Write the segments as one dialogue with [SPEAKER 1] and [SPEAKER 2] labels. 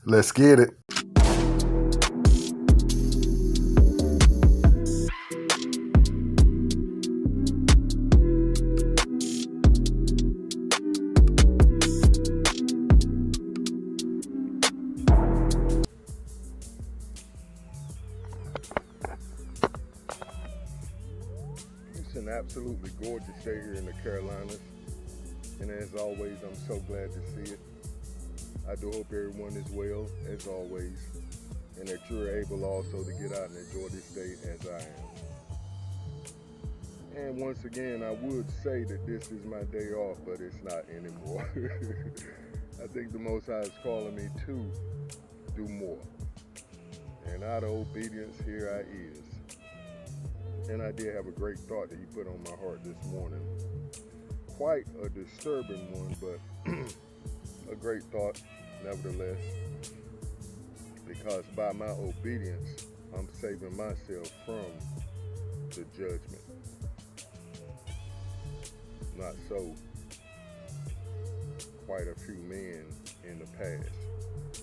[SPEAKER 1] Let's get it.
[SPEAKER 2] It's an absolutely gorgeous day here in the Carolinas, and as always, I'm so glad to see it. I do hope everyone is well, as always, and that you're able also to get out and enjoy this day as I am. And once again, I would say that this is my day off, but it's not anymore. I think the Most High is calling me to do more. And out of obedience, here I is. And I did have a great thought that he put on my heart this morning. Quite a disturbing one, but a great thought nevertheless. Because by my obedience, I'm saving myself from the judgment. Not so quite a few men in the past,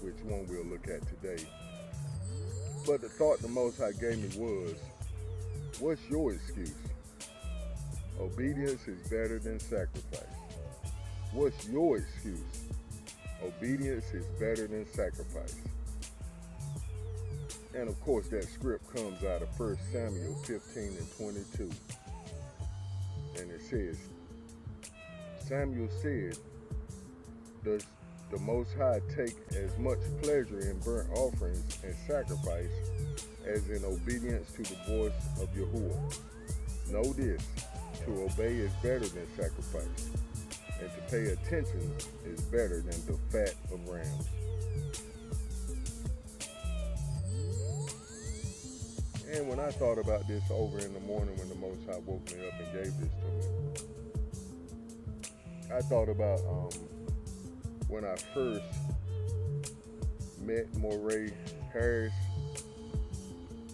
[SPEAKER 2] which one we'll look at today. But the thought the Most High gave me was, what's your excuse? Obedience is better than sacrifice. What's your excuse? Obedience is better than sacrifice. And of course that script comes out of 1 Samuel 15 and 22. And it says, Samuel said, does the Most High take as much pleasure in burnt offerings and sacrifice as in obedience to the voice of Yahuwah? Know this, to obey is better than sacrifice, and to pay attention is better than the fat of rams. And when I thought about this over in the morning when the Most High woke me up and gave this to me, I thought about when I first met Moray Harris.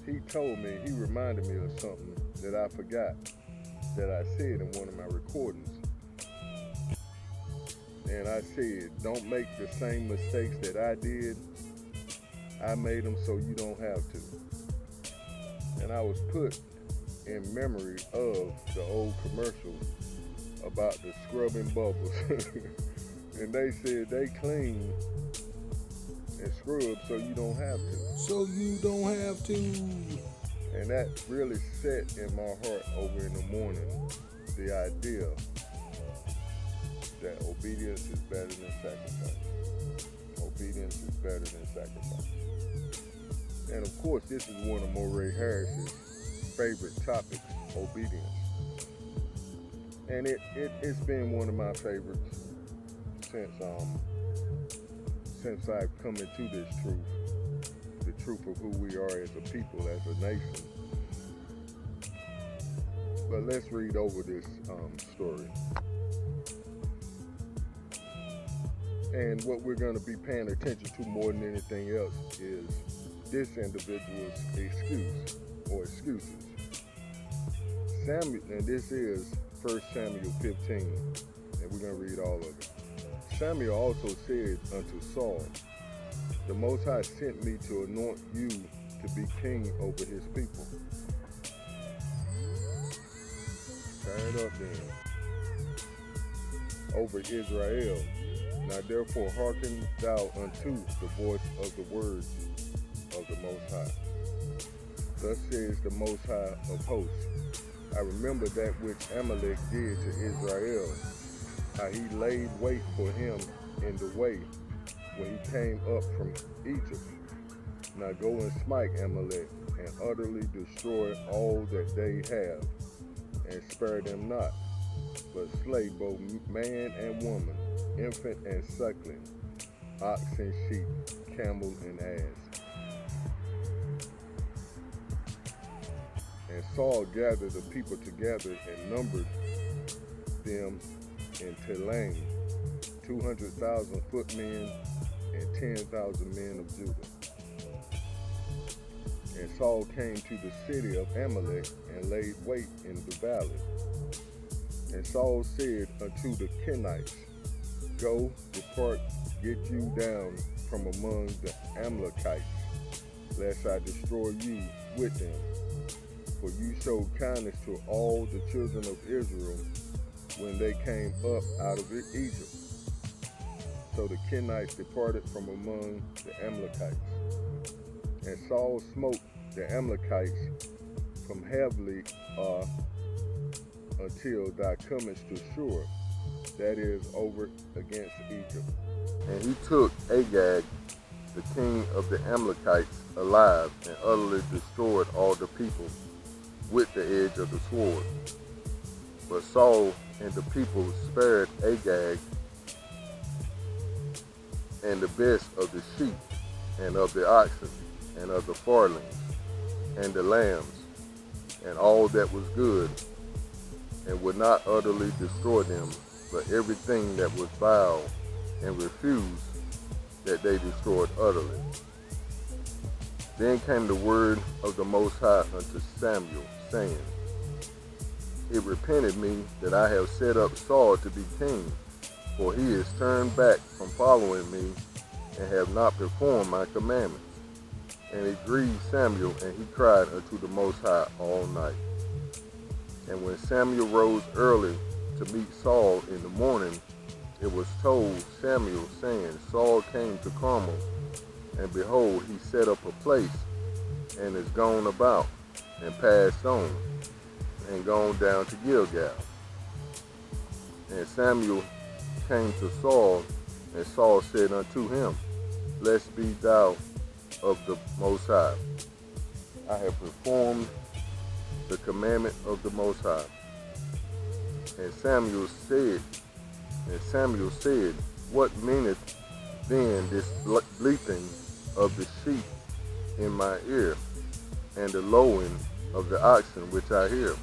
[SPEAKER 2] He told me, he reminded me of something that I forgot that I said in one of my recordings. And I said, don't make the same mistakes that I did. I made them so you don't have to. And I was put in memory of the old commercial about the scrubbing bubbles. And they said they clean and scrub so you don't have to.
[SPEAKER 1] So you don't have to.
[SPEAKER 2] And that really set in my heart over in the morning the idea that obedience is better than sacrifice. Obedience is better than sacrifice. And of course, this is one of Moray Harris's favorite topics, obedience. And it's been one of my favorites since I've come into this truth, the truth of who we are as a people, as a nation. But let's read over this story. And what we're going to be paying attention to more than anything else is this individual's excuse or excuses. Samuel, and this is 1 Samuel 15, and we're going to read all of it. Samuel also said unto Saul, the Most High sent me to anoint you to be king over his people. Turn it up then. Over Israel. Now therefore hearken thou unto the voice of the words of the Most High. Thus says the Most High of hosts, I remember that which Amalek did to Israel, how he laid wait for him in the way when he came up from Egypt. Now go and smite Amalek, and utterly destroy all that they have, and spare them not, but slay both man and woman, infant and suckling, ox and sheep, camel and ass. And Saul gathered the people together and numbered them in Telaim, 200,000 footmen and 10,000 men of Judah. And Saul came to the city of Amalek and laid wait in the valley. And Saul said unto the Kenites, Go, depart, get you down from among the Amalekites, lest I destroy you with them. For you showed kindness to all the children of Israel when they came up out of Egypt. So the Kenites departed from among the Amalekites. And Saul smote the Amalekites from Havilah until thou comest to Shur, that is, over against Egypt. And he took Agag, the king of the Amalekites, alive, and utterly destroyed all the people with the edge of the sword. But Saul and the people spared Agag and the best of the sheep, and of the oxen, and of the farlings, and the lambs, and all that was good, and would not utterly destroy them, but everything that was vile and refused, that they destroyed utterly. Then came the word of the Most High unto Samuel, saying, It repented me that I have set up Saul to be king, for he is turned back from following me, and have not performed my commandments. And it grieved Samuel, and he cried unto the Most High all night. And when Samuel rose early to meet Saul in the morning, it was told Samuel, saying, Saul came to Carmel, and behold, he set up a place, and is gone about, and passed on, and gone down to Gilgal. And Samuel came to Saul, and Saul said unto him, Blessed be thou of the Most High. I have performed the commandment of the Most High. And Samuel said, What meaneth then this bleating of the sheep in my ear, and the lowing of the oxen which I hear?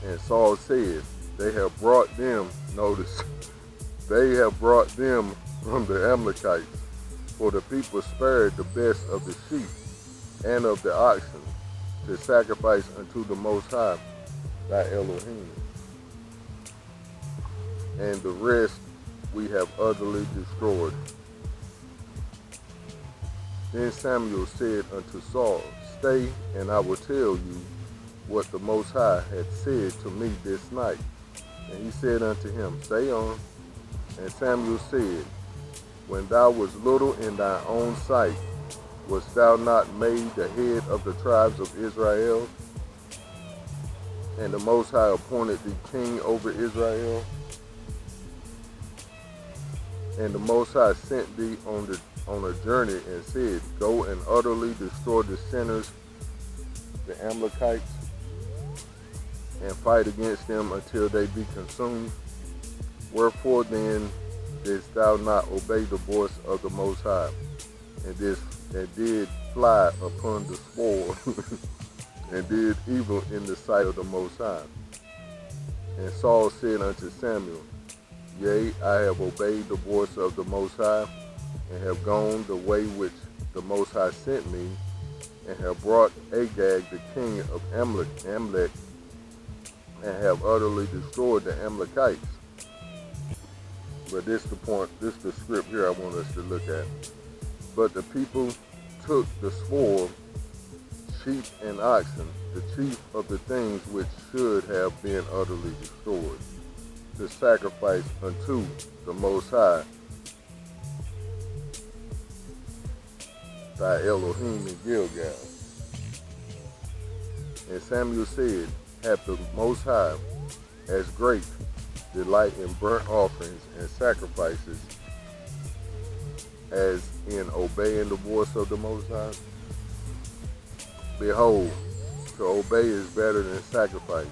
[SPEAKER 2] And Saul said, They have brought them, notice, they have brought them from the Amalekites, for the people spared the best of the sheep and of the oxen to sacrifice unto the Most High, thy Elohim. And the rest we have utterly destroyed. Then Samuel said unto Saul, Stay, and I will tell you what the Most High hath said to me this night. And he said unto him, Say on. And Samuel said, When thou wast little in thy own sight, wast thou not made the head of the tribes of Israel? And the Most High appointed thee king over Israel? And the Most High sent thee on a journey, and said, Go and utterly destroy the sinners, the Amalekites, and fight against them until they be consumed. Wherefore then didst thou not obey the voice of the Most High, and did fly upon the spoil, and did evil in the sight of the Most High? And Saul said unto Samuel, Yea, I have obeyed the voice of the Most High, and have gone the way which the Most High sent me, and have brought Agag the king of Amalek, and have utterly destroyed the Amalekites. But this is the point, this is the script here I want us to look at. But the people took the spoil, sheep and oxen, the chief of the things which should have been utterly destroyed, to sacrifice unto the Most High, thy Elohim in Gilgal. And Samuel said, Hath the Most High as great delight in burnt offerings and sacrifices as in obeying the voice of the Most High? Behold, to obey is better than sacrifice,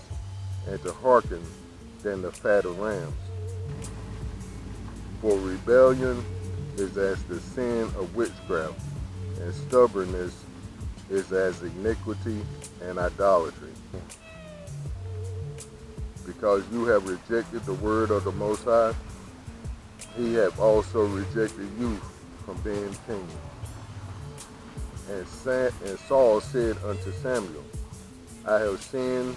[SPEAKER 2] and to hearken than the fat of rams. For rebellion is as the sin of witchcraft, and stubbornness is as iniquity and idolatry. Because you have rejected the word of the Most High, he hath also rejected you from being king. And Saul said unto Samuel, I have sinned,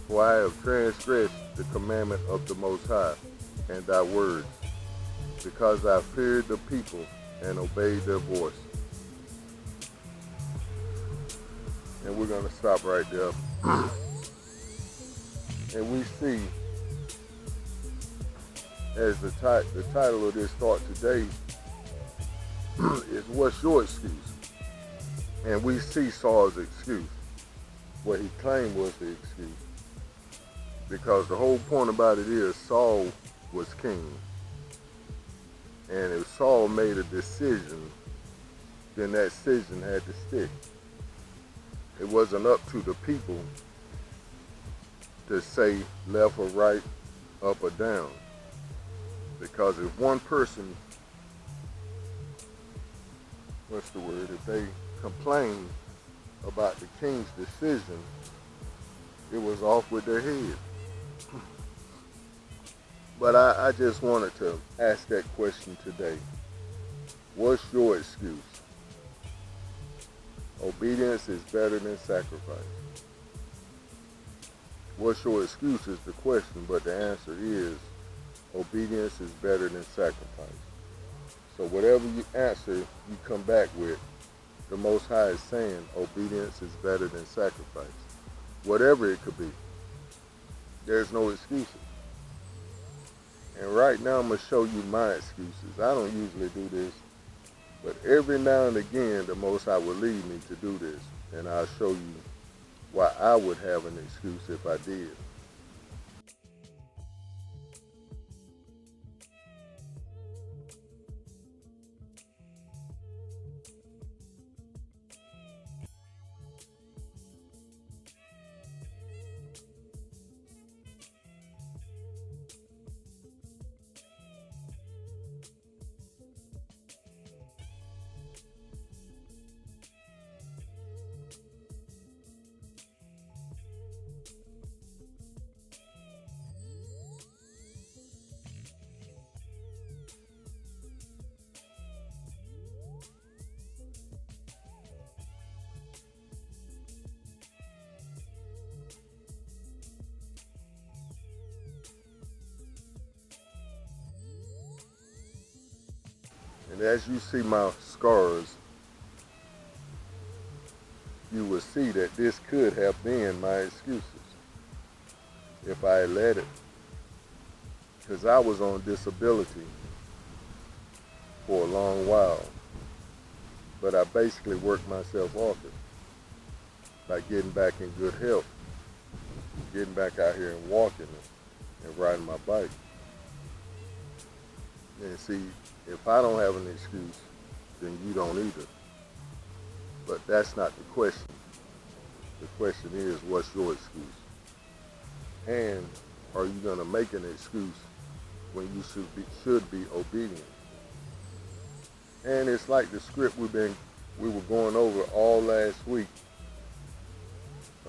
[SPEAKER 2] for I have transgressed the commandment of the Most High, and thy words. because I feared the people and obeyed their voice. And we're going to stop right there. And we see, as the title of this thought today is, what's your excuse? And we see Saul's excuse. What he claimed was the excuse. Because the whole point about it is Saul was king. And if Saul made a decision, then that decision had to stick. It wasn't up to the people to say left or right, up or down. Because if one person, if they complained about the king's decision, it was off with their head. But I just wanted to ask that question today. What's your excuse? Obedience is better than sacrifice. What's your excuse is the question, but the answer is obedience is better than sacrifice. So whatever you answer, you come back with, the Most High is saying obedience is better than sacrifice. Whatever it could be. There's no excuses. And right now I'm going to show you my excuses. I don't usually do this, but every now and again the Most High will lead me to do this. And I'll show you why I would have an excuse if I did. And as you see my scars, you will see that this could have been my excuses if I had let it. Because I was on disability for a long while. But I basically worked myself off it by getting back in good health, getting back out here and walking and riding my bike. And see, if I don't have an excuse, then you don't either. But that's not the question. The question is, what's your excuse? And are you going to make an excuse when you should be obedient? And it's like the script we were going over all last week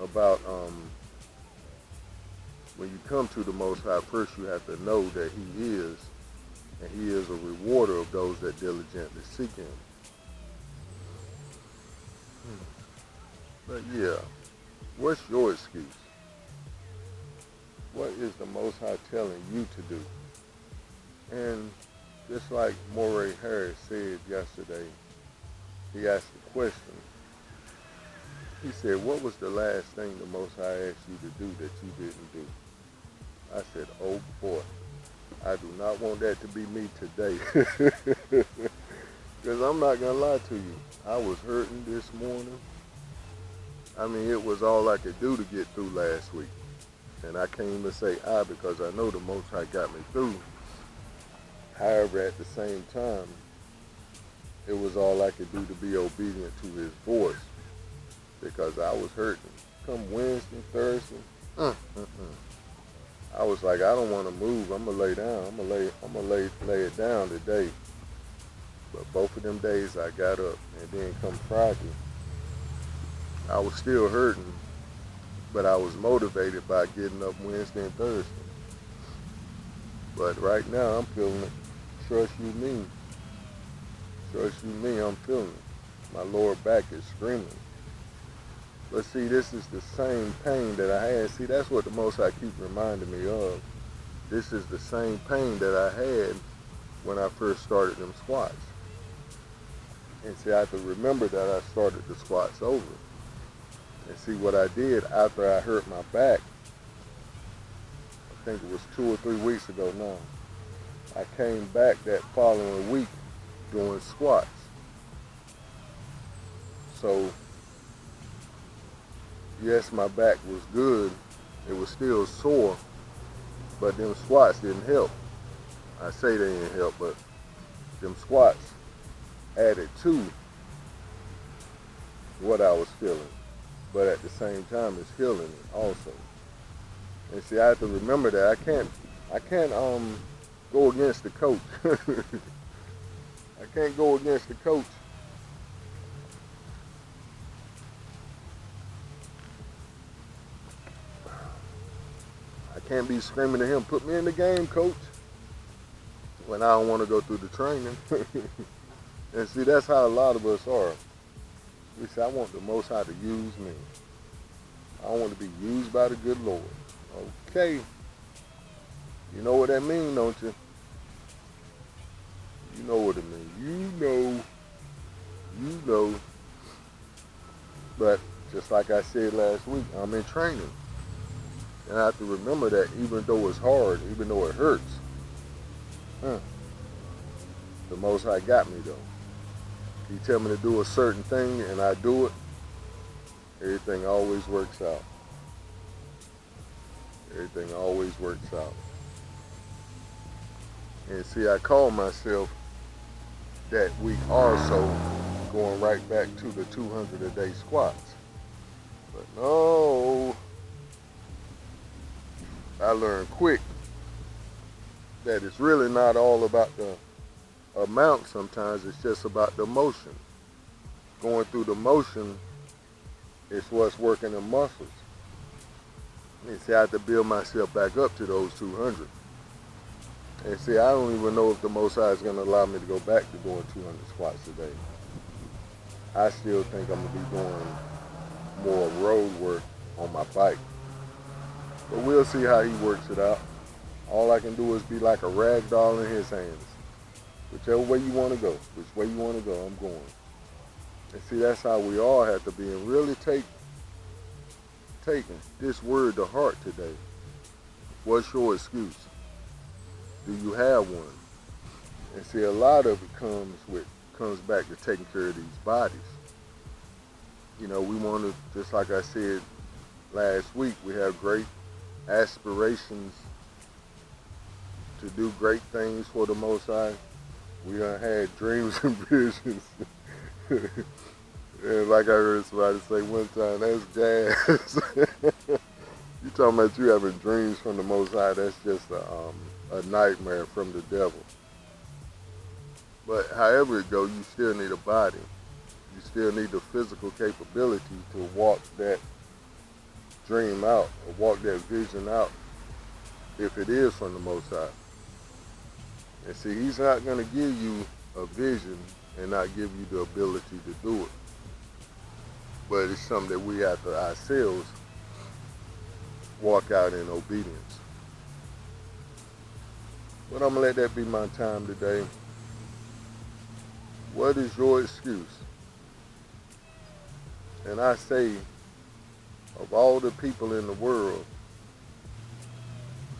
[SPEAKER 2] about when you come to the Most High, first you have to know that He is, and He is a rewarder of those that diligently seek Him. But yeah, what's your excuse? What is the Most High telling you to do? And just like Moray Harris said yesterday, he asked the question. He said, what was the last thing the Most High asked you to do that you didn't do? I said, oh boy, I do not want that to be me today. Because I'm not going to lie to you. I was hurting this morning. I mean, it was all I could do to get through last week. And I can't even say I, because I know the Most High got me through. However, at the same time, it was all I could do to be obedient to His voice, because I was hurting. Come Wednesday, Thursday, I was like, I don't want to move. I'm gonna lay down. I'm gonna lay it down today. But both of them days I got up, and then come Friday, I was still hurting, but I was motivated by getting up Wednesday and Thursday. But right now I'm feeling it. Trust you me. Trust you me, I'm feeling it. My lower back is screaming. But see, this is the same pain that I had. See, that's what the Most High keeps reminding me of. This is the same pain that I had when I first started them squats. And see, I have to remember that I started the squats over. And see, what I did after I hurt my back, I think it was 2 or 3 weeks ago now, I came back that following week doing squats. So, yes, my back was good. It was still sore, but them squats didn't help. I say they didn't help, but them squats added to what I was feeling. But at the same time, it's healing it also. And see, I have to remember that I can't go against the coach. I can't go against the coach. I can't be screaming at him, "Put me in the game, coach," when I don't want to go through the training. And see, that's how a lot of us are. We say, "I want the Most High to use me. I want to be used by the good Lord." Okay. You know what that means, don't you? You know what it means. You know. But just like I said last week, I'm in training. And I have to remember that even though it's hard, even though it hurts, the Most High got me though. He tell me to do a certain thing and I do it, everything always works out. Everything always works out. And see, I call myself that week also going right back to the 200 a day squats. But no, I learned quick that it's really not all about the amount sometimes, it's just about the motion. Going through the motion is what's working the muscles. And see, I have to build myself back up to those 200. And see, I don't even know if the Most High is going to allow me to go back to doing 200 squats a day. I still think I'm going to be doing more road work on my bike. But we'll see how he works it out. All I can do is be like a rag doll in his hands. Whichever way you want to go, which way you want to go, I'm going. And see, that's how we all have to be, and really taking this word to heart today. What's your excuse? Do you have one? And see, a lot of it comes back to taking care of these bodies. You know, we want to, just like I said last week, we have great aspirations to do great things for the Most High. We done had dreams and visions. And like I heard somebody say one time, that's gas. You talking about you having dreams from the Most High, that's just a nightmare from the devil. But however it goes, you still need a body. You still need the physical capability to walk that dream out, or walk that vision out, if it is from the Most High. And see, he's not going to give you a vision and not give you the ability to do it. But it's something that we have to ourselves walk out in obedience. But I'm going to let that be my time today. What is your excuse? And I say, of all the people in the world,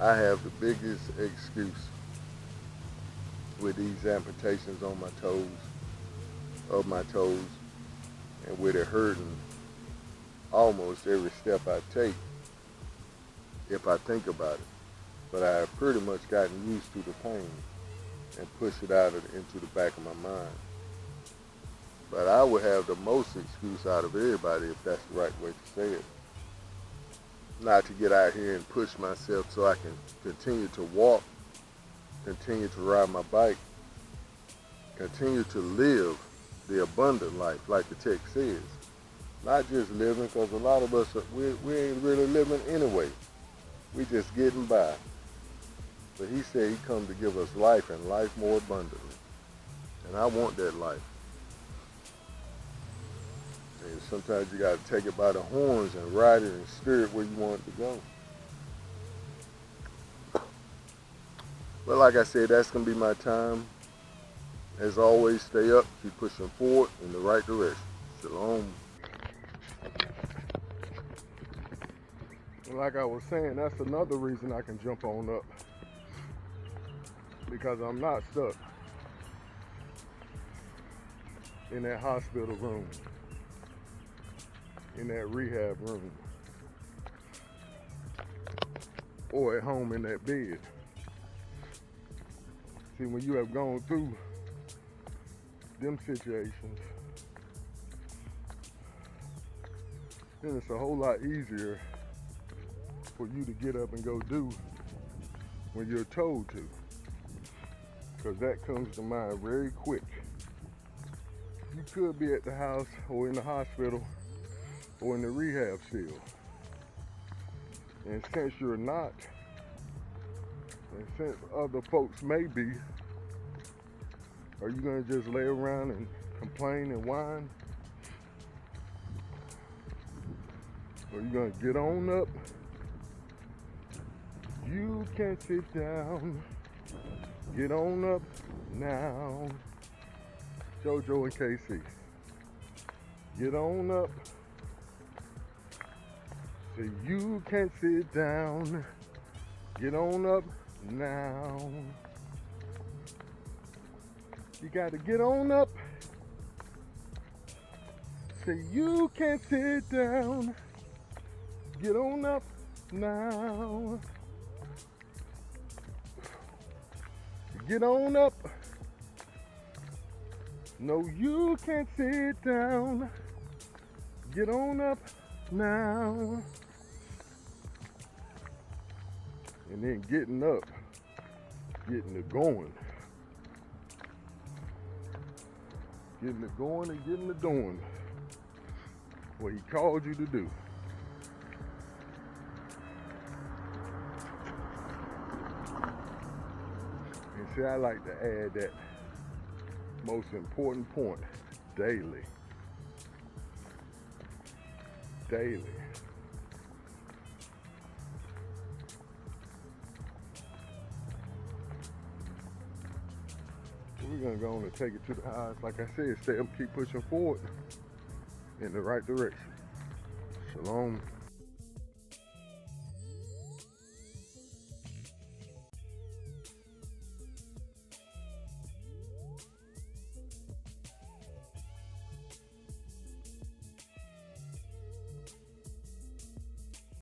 [SPEAKER 2] I have the biggest excuse with these amputations on my toes, and with it hurting almost every step I take, if I think about it. But I have pretty much gotten used to the pain and push it out into the back of my mind. But I would have the most excuse out of everybody, if that's the right way to say it, not to get out here and push myself so I can continue to walk, continue to ride my bike, continue to live the abundant life like the text says. Not just living, because a lot of us, we ain't really living anyway. We just getting by. But he said he come to give us life, and life more abundantly. And I want that life. And sometimes you got to take it by the horns and ride it and steer it where you want it to go. But like I said, that's going to be my time. As always, stay up, keep pushing forward in the right direction. Shalom. Like I was saying, that's another reason I can jump on up, because I'm not stuck in that hospital room, in that rehab room, or at home in that bed. See, when you have gone through them situations, then it's a whole lot easier for you to get up and go do when you're told to, because that comes to mind very quick. You could be at the house or in the hospital or in the rehab still, and since you're not, and since other folks may be, are you gonna just lay around and complain and whine? Or are you gonna get on up? You can sit down, get on up now. JoJo and KC, get on up. So you can sit down, get on up now. You gotta get on up. So you can sit down, get on up now. Get on up. No, you can't sit down. Get on up now. And then getting up, getting it going. Getting it going and getting it doing. What he called you to do. And see, I like to add that most important point, daily. Daily. We're gonna go on and take it to the house. Like I said, stay up, keep pushing forward in the right direction. Shalom.